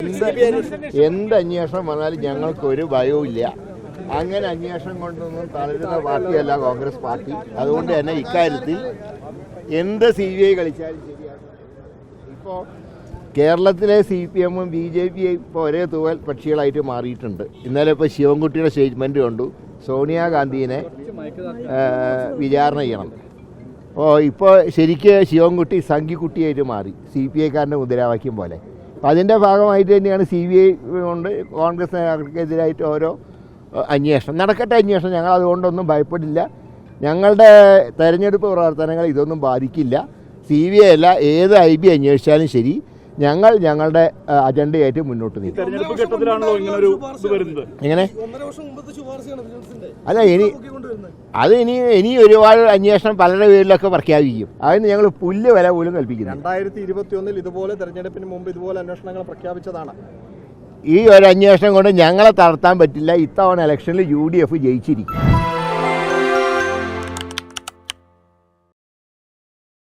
എന്ത് അന്വേഷണം വന്നാലും ഞങ്ങൾക്കൊരു ഭയവും ഇല്ല. അങ്ങനെ അന്വേഷണം കൊണ്ടൊന്നും തളരുന്ന പാർട്ടിയല്ല കോൺഗ്രസ് പാർട്ടി. അതുകൊണ്ട് തന്നെ ഇക്കാര്യത്തിൽ എന്ത് CBI കളിച്ചാലും ശരിയാണ്. ഇപ്പോൾ കേരളത്തിലെ CPM-ഉം BJP-യും ഇപ്പോൾ ഒരേ തൂവൽ പക്ഷികളായിട്ട് മാറിയിട്ടുണ്ട്. ഇന്നലെ ഇപ്പോൾ ശിവൻകുട്ടിയുടെ സ്റ്റേറ്റ്മെൻറ്റ് കണ്ടു, സോണിയാഗാന്ധിയെ വിചാരണ ചെയ്യണം. ഇപ്പോൾ ശരിക്ക് ശിവൻകുട്ടി സംഘിക്കുട്ടിയായിട്ട് മാറി, CPI-കാരൻ്റെ മുദ്രാവാക്യം പോലെ. അപ്പം അതിൻ്റെ ഭാഗമായിട്ട് തന്നെയാണ് CBI കൊണ്ട് കോൺഗ്രസിനെതിരായിട്ട് ഓരോ അന്വേഷണം നടക്കട്ടെ. അന്വേഷണം ഞങ്ങൾ അതുകൊണ്ടൊന്നും ഭയപ്പെടില്ല. ഞങ്ങളുടെ തെരഞ്ഞെടുപ്പ് പ്രവർത്തനങ്ങൾ ഇതൊന്നും ബാധിക്കില്ല. CBI അല്ല, ഏത് IB അന്വേഷിച്ചാലും ശരി, ഞങ്ങൾ ഞങ്ങളുടെ അജണ്ടയായിട്ട് മുന്നോട്ട് നീക്കും. എങ്ങനെ അല്ല, ഇനി ഒരുപാട് അന്വേഷണം പലരുടെ പേരിലൊക്കെ പ്രഖ്യാപിക്കും. അതിന് ഞങ്ങൾ പുല്ല് വില പോലും കൽപ്പിക്കുന്നു. 2021 ഇതുപോലെ തെരഞ്ഞെടുപ്പിന് മുമ്പ് ഇതുപോലെ അന്വേഷണങ്ങൾ പ്രഖ്യാപിച്ചതാണ്. ഈ ഒരു അന്വേഷണം കൊണ്ട് ഞങ്ങളെ തളർത്താൻ പറ്റില്ല. ഇത്തവണ ഇലക്ഷനിൽ UDF ജയിച്ചിരിക്കും.